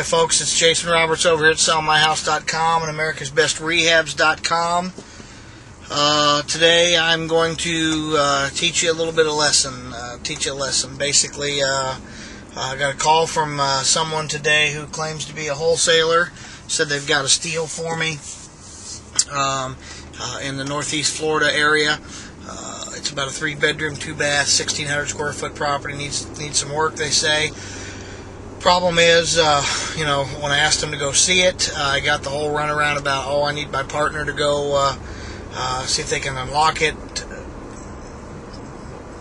Hi folks, it's Jason Roberts over here at sellmyhouse.com and americasbestrehabs.com. Today I'm going to teach you a little bit of lesson. Basically, I got a call from someone today who claims to be a wholesaler. Said they've got a steal for me in the Northeast Florida area. It's about a 3-bedroom, 2-bath, 1,600 square foot property. Needs some work, they say. Problem is, when I asked them to go see it, I got the whole runaround about, I need my partner to go see if they can unlock it.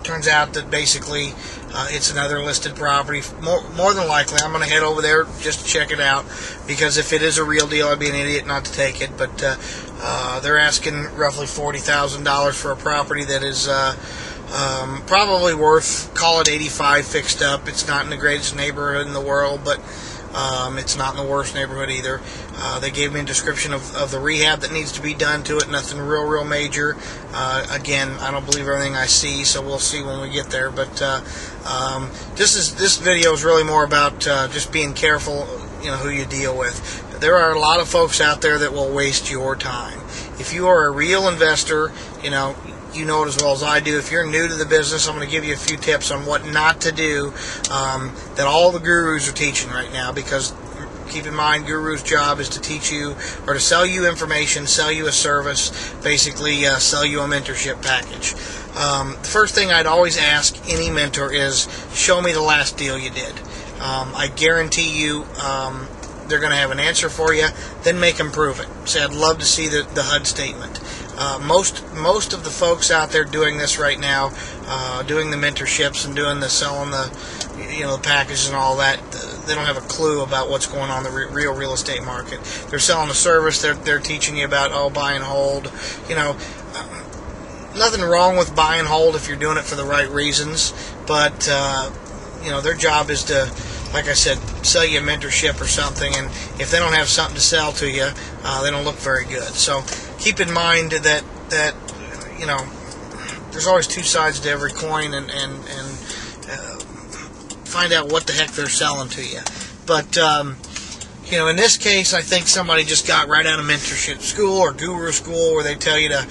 Turns out that basically it's another listed property. More than likely, I'm going to head over there just to check it out, because if it is a real deal, I'd be an idiot not to take it. But they're asking roughly $40,000 for a property that is probably worth, call it 85 fixed up. It's not in the greatest neighborhood in the world, but it's not in the worst neighborhood either. They gave me a description of the rehab that needs to be done to it. Nothing real major. Again, I don't believe everything I see, so we'll see when we get there. But this video is really more about just being careful, who you deal with. There are a lot of folks out there that will waste your time. If you are a real investor, you know it as well as I do. If you're new to the business, I'm going to give you a few tips on what not to do that all the gurus are teaching right now, because keep in mind, gurus' job is to teach you or to sell you information, sell you a service, basically sell you a mentorship package. The first thing I'd always ask any mentor is, show me the last deal you did. I guarantee you they're going to have an answer for you. Then make them prove it. Say, I'd love to see the HUD statement. Most of the folks out there doing this right now, doing the mentorships and doing the selling the the packages and all that, they don't have a clue about what's going on in the real estate market. They're selling a service. They're teaching you about buy and hold. Nothing wrong with buy and hold if you're doing it for the right reasons, but their job is to, like I said, sell you a mentorship or something, and if they don't have something to sell to you, they don't look very good. So keep in mind that there's always two sides to every coin, and find out what the heck they're selling to you. But in this case, I think somebody just got right out of mentorship school or guru school, where they tell you to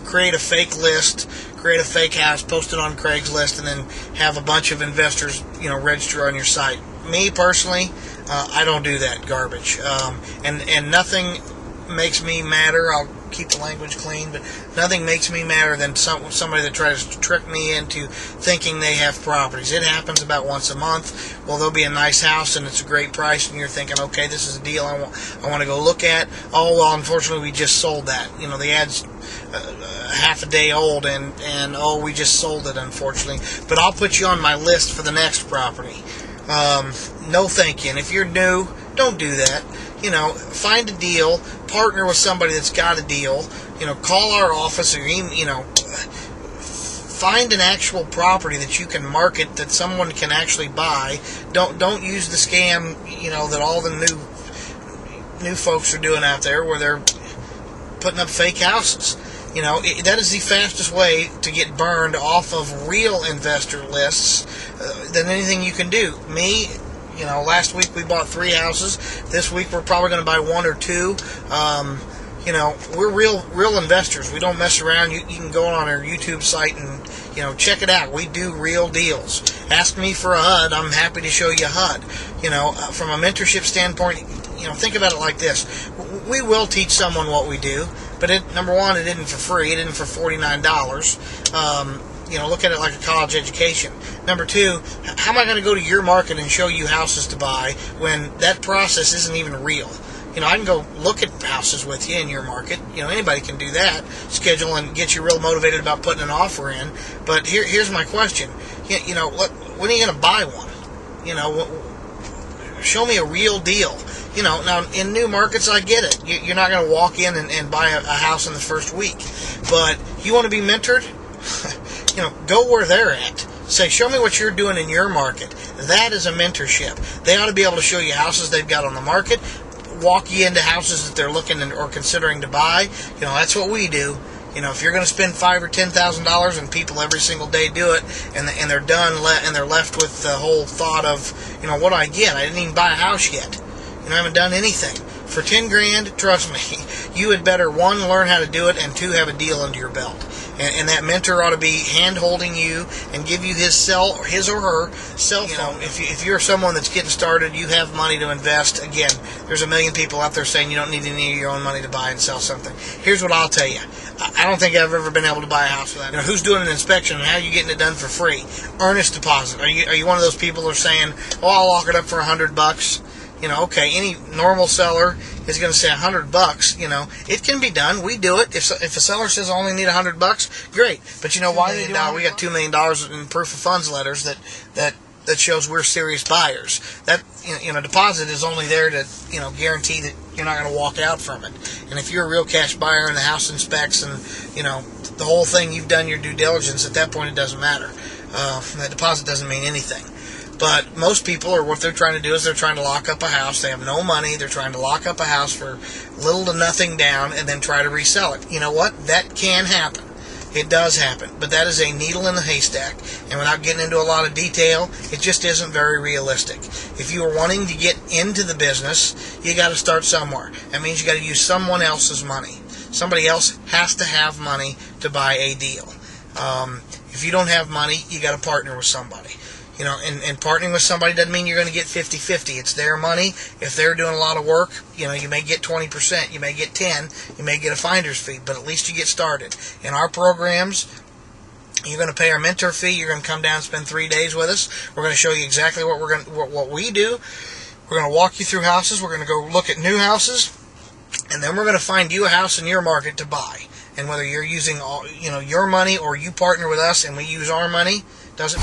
create a fake list, create a fake house, post it on Craigslist, and then have a bunch of investors, register on your site. Me personally, I don't do that garbage. And nothing makes me madder. I'll keep the language clean, but nothing makes me madder than somebody that tries to trick me into thinking they have properties. It happens about once a month. Well, there'll be a nice house and it's a great price, and you're thinking, okay, this is a deal I want to go look at. Oh, well, unfortunately, we just sold that. The ad's half a day old, and we just sold it, unfortunately. But I'll put you on my list for the next property. No thank you. And if you're new, don't do that. Find a deal, partner with somebody that's got a deal. Call our office, or find an actual property that you can market, that someone can actually buy. Don't use the scam, that all the new folks are doing out there, where they're putting up fake houses. That is the fastest way to get burned off of real investor lists than anything you can do. Me, last week we bought 3 houses. This week we're probably going to buy 1 or 2. We're real investors. We don't mess around. You can go on our YouTube site and check it out. We do real deals. Ask me for a HUD. I'm happy to show you a HUD. From a mentorship standpoint, think about it like this. We will teach someone what we do, but number one, it isn't for free. It isn't for $49. Look at it like a college education. Number two, how am I going to go to your market and show you houses to buy when that process isn't even real? I can go look at houses with you in your market. Anybody can do that. Schedule and get you real motivated about putting an offer in. But here's my question. When are you going to buy one? Show me a real deal. Now in new markets, I get it. You're not going to walk in and buy a house in the first week. But you want to be mentored? Go where they're at. Say, show me what you're doing in your market. That is a mentorship. They ought to be able to show you houses they've got on the market, walk you into houses that they're looking or considering to buy. That's what we do. If you're going to spend $5,000 or $10,000 and people every single day do it, and they're done, and they're left with the whole thought of, what do I get? I didn't even buy a house yet. I haven't done anything. For 10 grand, trust me, you had better, one, learn how to do it, and two, have a deal under your belt. And that mentor ought to be hand-holding you and give you his or her cell phone. If you're someone that's getting started, you have money to invest. Again, there's a million people out there saying you don't need any of your own money to buy and sell something. Here's what I'll tell you. I don't think I've ever been able to buy a house without. Who's doing an inspection and how are you getting it done for free? Earnest deposit. Are you one of those people who are saying, I'll lock it up for $100? Okay, any normal seller is going to say $100. It can be done. We do it. If a seller says I only need $100, great. But why they do it? We got $2 million in proof of funds letters that shows we're serious buyers. That deposit is only there to guarantee that you're not going to walk out from it. And if you're a real cash buyer and the house inspects and the whole thing, you've done your due diligence. At that point, it doesn't matter. That deposit doesn't mean anything. But most people, or what they're trying to do is they're trying to lock up a house. They have no money. They're trying to lock up a house for little to nothing down and then try to resell it. You know what? That can happen. It does happen. But that is a needle in the haystack. And without getting into a lot of detail, it just isn't very realistic. If you are wanting to get into the business, you got to start somewhere. That means you got to use someone else's money. Somebody else has to have money to buy a deal. If you don't have money, you got to partner with somebody. And partnering with somebody doesn't mean you're going to get 50-50. It's their money. If they're doing a lot of work, you may get 20%, you may get 10%, you may get a finder's fee, but at least you get started. In our programs, you're going to pay our mentor fee. You're going to come down and spend 3 days with us. We're going to show you exactly what we do. We're going to walk you through houses. We're going to go look at new houses, and then we're going to find you a house in your market to buy. And whether you're using your money or you partner with us and we use our money, doesn't